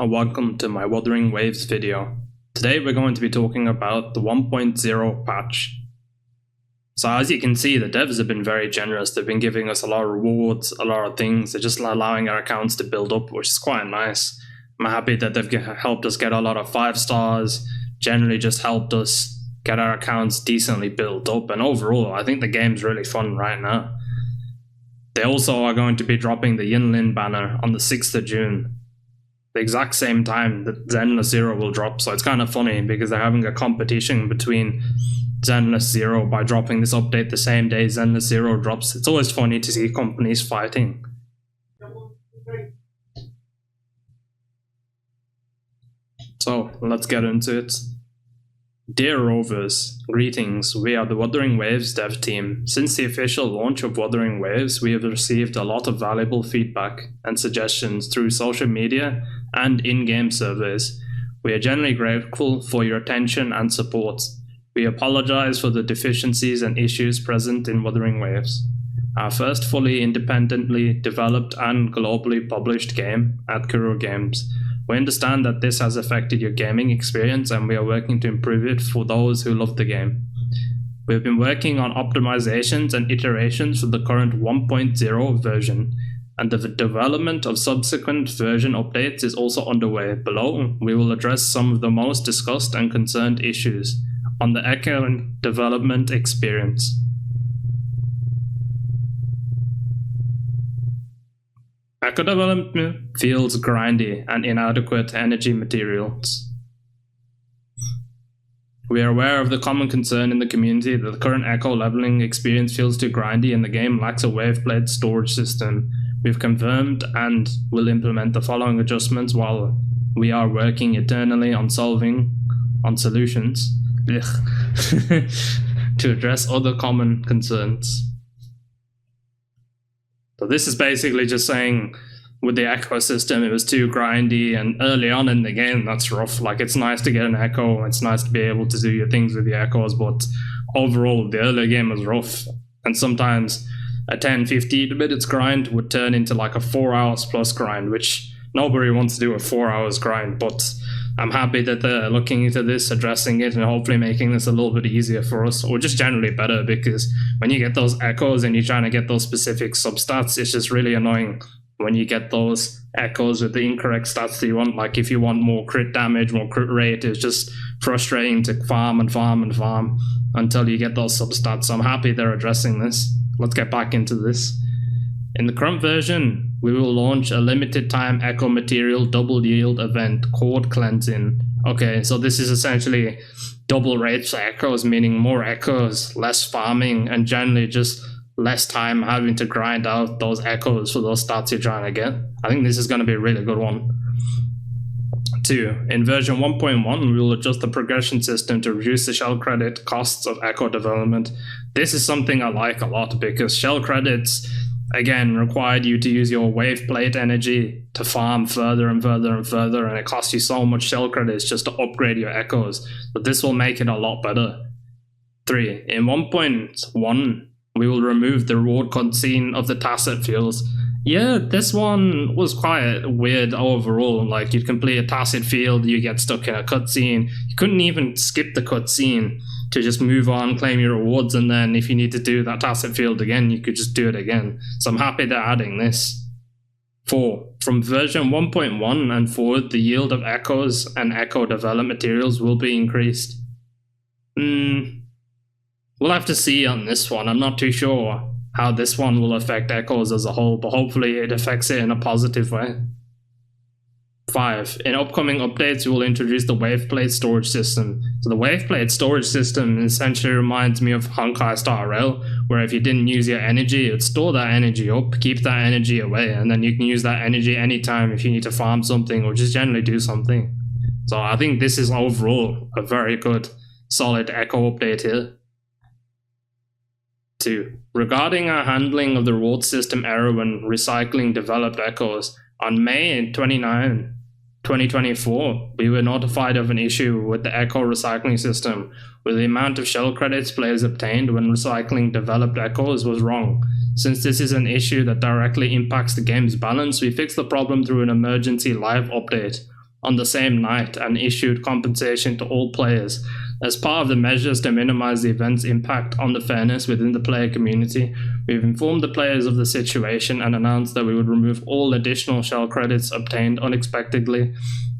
and welcome to my Wuthering Waves video. Today we're going to be talking about the 1.0 patch. So as you can see, the devs have been very generous. They've been giving us a lot of rewards, a lot of things. They're just allowing our accounts to build up, which is quite nice. I'm happy that they've helped us get a lot of 5 stars, generally just helped us get our accounts decently built up, and overall I think the game's really fun right now. They also are going to be dropping the Yinlin banner on the 6th of June. The exact same time that Zenless Zero will drop, so it's kind of funny because they're having a competition between Zenless Zero by dropping this update the same day Zenless Zero drops. It's always funny to see companies fighting. So let's get into it. Dear Rovers, greetings. We are the Wuthering Waves dev team. Since the official launch of Wuthering Waves, we have received a lot of valuable feedback and suggestions through social media and in-game surveys. We are genuinely grateful for your attention and support. We apologize for the deficiencies and issues present in Wuthering Waves, our first fully independently developed and globally published game at Kuro Games. We understand that this has affected your gaming experience, and we are working to improve it for those who love the game. We have been working on optimizations and iterations for the current 1.0 version, and the development of subsequent version updates is also underway. Below, we will address some of the most discussed and concerned issues on the Echo development experience. Echo development feels grindy and inadequate energy materials. We are aware of the common concern in the community that the current Echo leveling experience feels too grindy and the game lacks a waveplate storage system. We've confirmed and will implement the following adjustments while we are working eternally on solutions to address other common concerns. So this is basically just saying with the Echo system it was too grindy, and early on in the game that's rough. Like, it's nice to get an Echo, it's nice to be able to do your things with the Echoes, but overall the early game was rough, and sometimes a 10-15 minutes grind would turn into like a 4 hours plus grind, which nobody wants to do a 4 hours grind. But I'm happy that they're looking into this, addressing it, and hopefully making this a little bit easier for us, or just generally better, because when you get those Echoes and you're trying to get those specific substats, it's just really annoying when you get those Echoes with the incorrect stats that you want. Like, if you want more crit damage, more crit rate, it's just frustrating to farm and farm and farm until you get those substats. So I'm happy they're addressing this. Let's get back into this. In the current version, we will launch a limited time Echo material double yield event called Cleansing. Okay, so this is essentially double rates for Echoes, meaning more Echoes, less farming, and generally just less time having to grind out those Echoes for those stats you're trying to get. I think this is going to be a really good one. 2. In version 1.1, we will adjust the progression system to reduce the shell credit costs of Echo development. This is something I like a lot because shell credits, again, required you to use your wave plate energy to farm further and further and further, and it costs you so much shell credits just to upgrade your Echoes, but this will make it a lot better. 3. In 1.1, we will remove the reward cutscene of the tacit fields. Yeah, this one was quite weird overall. Like, you'd complete a tacit field, you get stuck in a cutscene. You couldn't even skip the cutscene to just move on, claim your rewards, and then if you need to do that tacit field again, you could just do it again. So I'm happy they're adding this. 4. From version 1.1 and forward, the yield of Echoes and Echo development materials will be increased. We'll have to see on this one. I'm not too sure how this one will affect Echoes as a whole, but hopefully it affects it in a positive way. 5. In upcoming updates, we will introduce the waveplate storage system. So the waveplate storage system essentially reminds me of Honkai Star Rail, where if you didn't use your energy, it would store that energy up, keep that energy away, and then you can use that energy anytime if you need to farm something or just generally do something. So I think this is overall a very good, solid Echo update here. 2. Regarding our handling of the reward system error when recycling developed Echoes, on May 29, 2024, we were notified of an issue with the Echo recycling system, where the amount of shell credits players obtained when recycling developed Echoes was wrong. Since this is an issue that directly impacts the game's balance, we fixed the problem through an emergency live update. on the same night and issued compensation to all players. As part of the measures to minimize the event's impact on the fairness within the player community, we've informed the players of the situation and announced that we would remove all additional shell credits obtained unexpectedly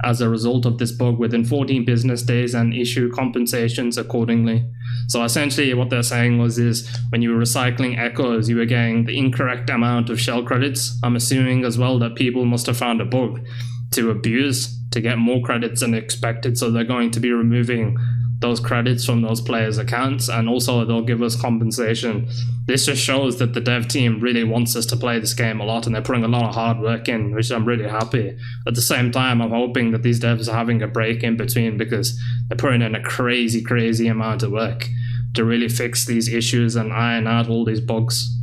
as a result of this bug within 14 business days and issue compensations accordingly. So essentially what they're saying is when you were recycling echoes, you were getting the incorrect amount of shell credits. I'm assuming as well that people must have found a bug to abuse to get more credits than expected, so they're going to be removing those credits from those players' accounts, and also they'll give us compensation. This just shows that the dev team really wants us to play this game a lot, and they're putting a lot of hard work in, which I'm really happy. At the same time, I'm hoping that these devs are having a break in between, because they're putting in a crazy amount of work to really fix these issues and iron out all these bugs.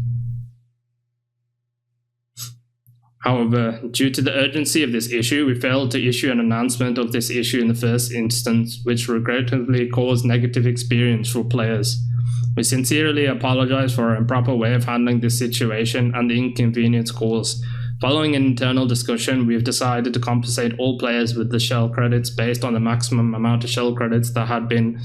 However, due to the urgency of this issue, we failed to issue an announcement of this issue in the first instance, which regrettably caused negative experience for players. We sincerely apologize for our improper way of handling this situation and the inconvenience caused. Following an internal discussion, we have decided to compensate all players with the shell credits based on the maximum amount of shell credits that had been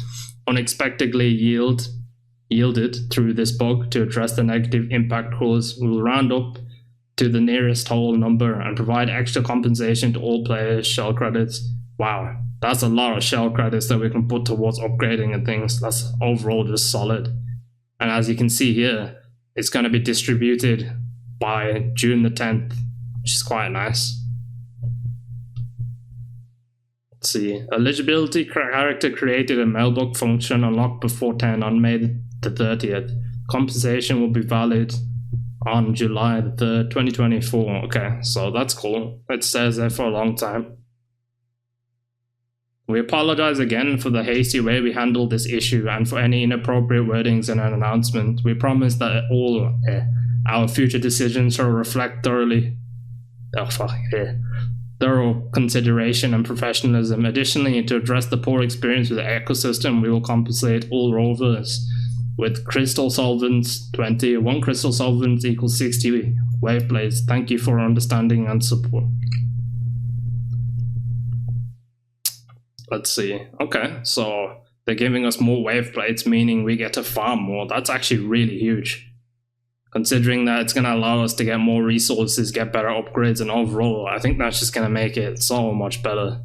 unexpectedly yielded through this bug. To address the negative impact caused, we will round up to the nearest whole number and provide extra compensation to all players' shell credits. Wow, that's a lot of shell credits that we can put towards upgrading and things. That's overall just solid. And as you can see here, it's going to be distributed by June the 10th, which is quite nice. Let's see. Eligibility character created a mailbox function unlocked before 10 on May the 30th. Compensation will be valid on July the 3rd, 2024. Okay, so that's cool. It stays there for a long time. We apologize again for the hasty way we handled this issue and for any inappropriate wordings in an announcement. We promise that all our future decisions shall reflect thorough consideration and professionalism. Additionally, to address the poor experience with the ecosystem, we will compensate all rovers with crystal solvents 20. 1 crystal solvent equals 60 wave blades. Thank you for understanding and support. Let's see. Okay, so they're giving us more wave plates, meaning we get to farm more. That's actually really huge, considering that it's going to allow us to get more resources, get better upgrades, and overall, I think that's just going to make it so much better.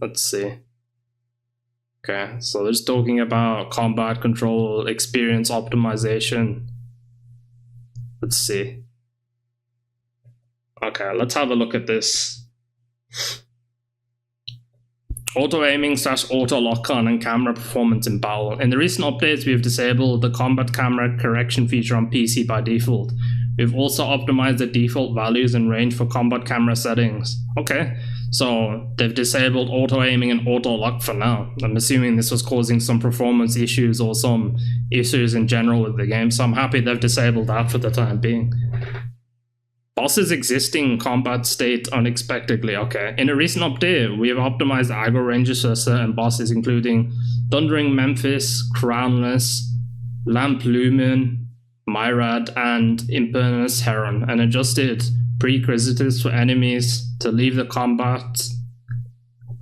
Let's see. Okay, so they're just talking about combat control, experience optimization. Let's see. Okay, let's have a look at this. Auto-aiming / auto-lock-on and camera performance in battle. In the recent updates, we have disabled the combat camera correction feature on PC by default. We've also optimized the default values and range for combat camera settings. Okay, so they've disabled auto-aiming and auto-lock for now. I'm assuming this was causing some performance issues or some issues in general with the game, so I'm happy they've disabled that for the time being. Bosses existing combat state unexpectedly. Okay, in a recent update, we have optimized aggro ranges for certain bosses, including Thundering Memphis, Crownless, Lamp Lumen, Myrad, and Impernus Heron, and adjusted prerequisites for enemies to leave the combat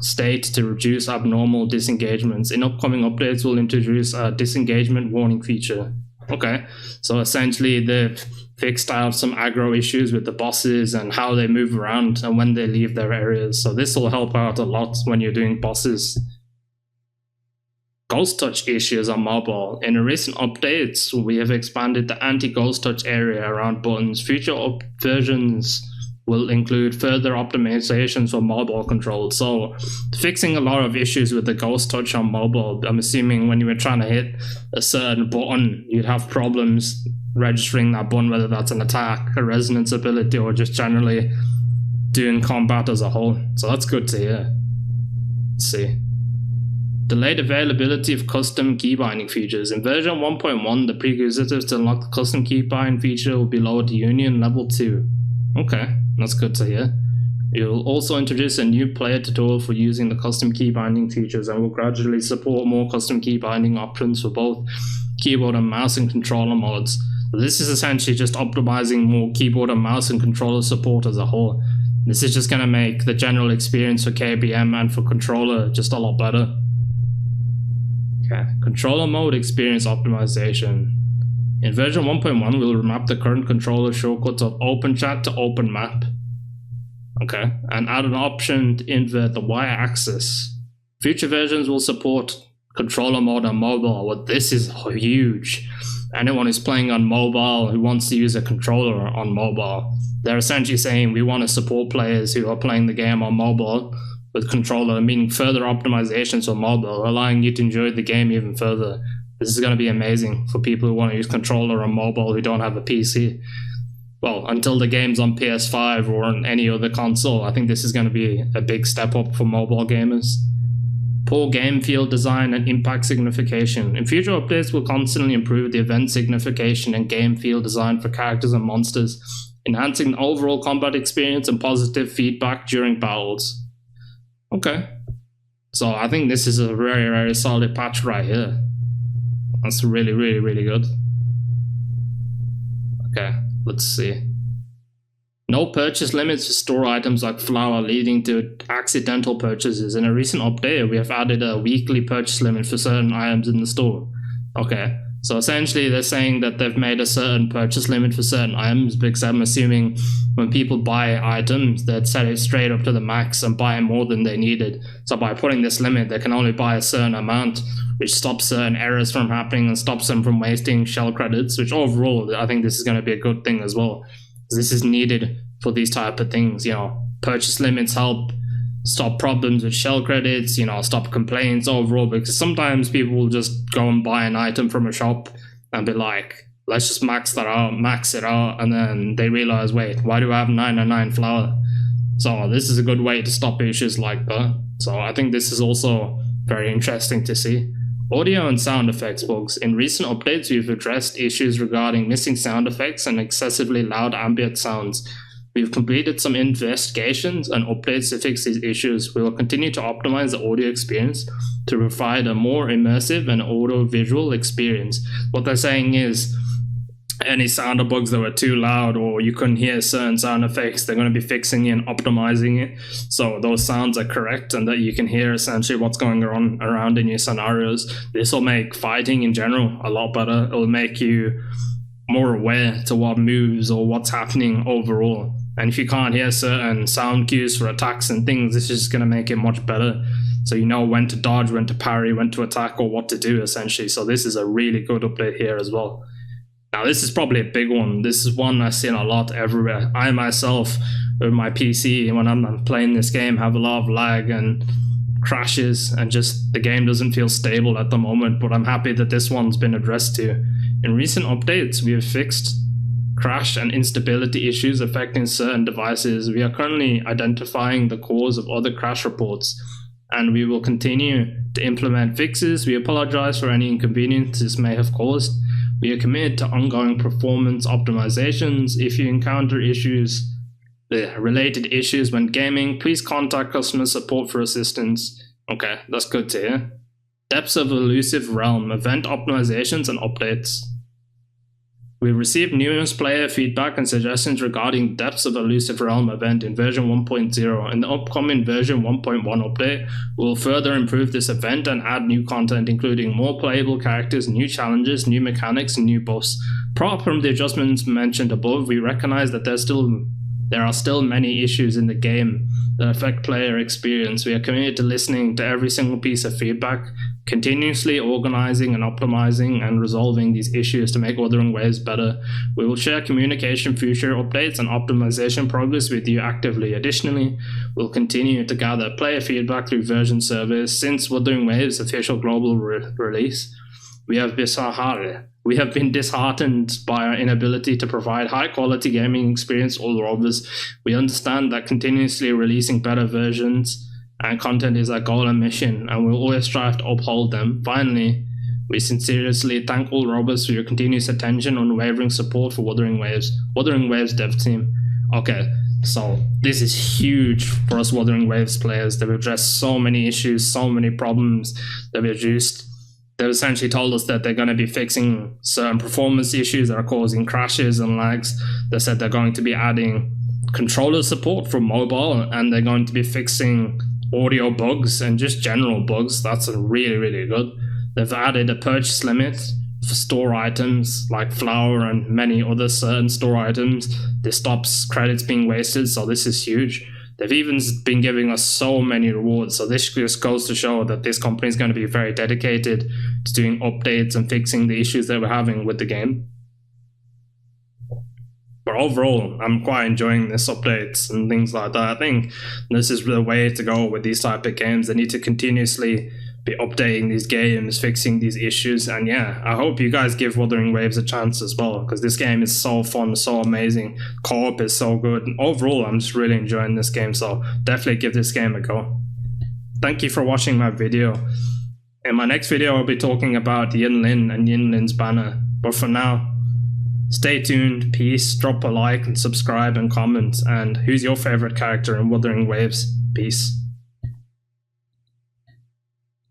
state to reduce abnormal disengagements. In upcoming updates, we'll introduce a disengagement warning feature. Okay, so essentially they've fixed out some aggro issues with the bosses and how they move around and when they leave their areas. So this will help out a lot when you're doing bosses. Ghost touch issues on mobile. In a recent updates, we have expanded the anti-ghost touch area around buttons. Future versions will include further optimizations for mobile control. So fixing a lot of issues with the ghost touch on mobile. I'm assuming when you were trying to hit a certain button, you'd have problems registering that button, whether that's an attack, a resonance ability, or just generally doing combat as a whole. So that's good to hear. Let's see. Delayed availability of custom key binding features. In version 1.1, the prerequisites to unlock the custom key binding feature will be lowered to Union Level 2. Okay, that's good to hear. You'll also introduce a new player tutorial for using the custom key binding features, and will gradually support more custom key binding options for both keyboard and mouse and controller mods. This is essentially just optimizing more keyboard and mouse and controller support as a whole. This is just going to make the general experience for KBM and for controller just a lot better. Okay, controller mode experience optimization. In version 1.1, we'll remap the current controller shortcuts of Open Chat to Open Map. Okay, and add an option to invert the y-axis. Future versions will support controller mode on mobile. Well, this is huge. Anyone who's playing on mobile who wants to use a controller on mobile, they're essentially saying we want to support players who are playing the game on mobile with controller, meaning further optimizations on mobile, allowing you to enjoy the game even further. This is going to be amazing for people who want to use controller on mobile who don't have a PC. Well, until the game's on PS5 or on any other console, I think this is going to be a big step up for mobile gamers. Poor game field design and impact signification. In future updates, we'll constantly improve the event signification and game field design for characters and monsters, enhancing the overall combat experience and positive feedback during battles. Okay. So I think this is a very, very solid patch right here. That's really, really, really good. Okay, let's see. No purchase limits for store items like flour, leading to accidental purchases. In a recent update, we have added a weekly purchase limit for certain items in the store. Okay, so essentially they're saying that they've made a certain purchase limit for certain items, because I'm assuming when people buy items, they'd set it straight up to the max and buy more than they needed. So by putting this limit, they can only buy a certain amount, which stops certain errors from happening and stops them from wasting shell credits, which overall, I think this is going to be a good thing as well. This is needed for these type of things, you know. Purchase limits help stop problems with shell credits, you know, stop complaints overall, because sometimes people will just go and buy an item from a shop and be like, let's just max it out, and then they realize, wait, why do I have 999 flour? So this is a good way to stop issues like that. So I think this is also very interesting to see. Audio and sound effects bugs. In recent updates, we've addressed issues regarding missing sound effects and excessively loud ambient sounds. We've completed some investigations and updates to fix these issues. We will continue to optimize the audio experience to provide a more immersive and audio-visual experience. What they're saying is, any sound bugs that were too loud or you couldn't hear certain sound effects, they're going to be fixing it and optimizing it so those sounds are correct and that you can hear essentially what's going on around in your scenarios. This will make fighting in general a lot better. It will make you more aware to what moves or what's happening overall. And if you can't hear certain sound cues for attacks and things, this is just going to make it much better. So you know when to dodge, when to parry, when to attack, or what to do essentially. So this is a really good update here as well. Now this is probably a big one. This is one I've seen a lot everywhere. I myself, with my PC, when I'm playing this game, have a lot of lag and crashes, and just the game doesn't feel stable at the moment, but I'm happy that this one's been addressed too. In recent updates, we have fixed crash and instability issues affecting certain devices. We are currently identifying the cause of other crash reports, and we will continue to implement fixes. We apologize for any inconvenience this may have caused. We are committed to ongoing performance optimizations. If you encounter related issues when gaming, please contact customer support for assistance. Okay, that's good to hear. Depths of Elusive Realm, event optimizations and updates. We received numerous player feedback and suggestions regarding Depths of Elusive Realm event in version 1.0. In the upcoming version 1.1 update, we will further improve this event and add new content, including more playable characters, new challenges, new mechanics, and new buffs. Apart from the adjustments mentioned above, we recognize that there are still many issues in the game that affect player experience. We are committed to listening to every single piece of feedback, continuously organizing and optimizing and resolving these issues to make Wuthering Waves better. We will share communication, future updates, and optimization progress with you actively. Additionally, we'll continue to gather player feedback through version surveys. Since Wuthering Waves' official global release, we have been disheartened by our inability to provide high-quality gaming experience all overs. We understand that continuously releasing better versions and content is our goal and mission, and we'll always strive to uphold them. Finally, we sincerely thank all robbers for your continuous attention and unwavering support for Wuthering Waves. Wuthering Waves dev team. Okay, so this is huge for us Wuthering Waves players. They've addressed so many issues, so many problems. They've reduced they've essentially told us that they're going to be fixing certain performance issues that are causing crashes and lags. They said they're going to be adding controller support for mobile, and they're going to be fixing audio bugs and just general bugs. That's really, really good. They've added a purchase limit for store items like flour and many other certain store items. This stops credits being wasted, so this is huge. They've even been giving us so many rewards, so this just goes to show that this company is going to be very dedicated to doing updates and fixing the issues that we're having with the game. But overall, I'm quite enjoying this updates and things like that. I think this is the way to go with these type of games. They need to continuously be updating these games, fixing these issues. And yeah, I hope you guys give Wuthering Waves a chance as well, because this game is so fun, so amazing. Co-op is so good. And overall, I'm just really enjoying this game, so definitely give this game a go. Thank you for watching my video. In my next video, I'll be talking about Yinlin and Yinlin's banner. But for now, stay tuned, peace, drop a like and subscribe and comment. And who's your favorite character in Wuthering Waves? Peace.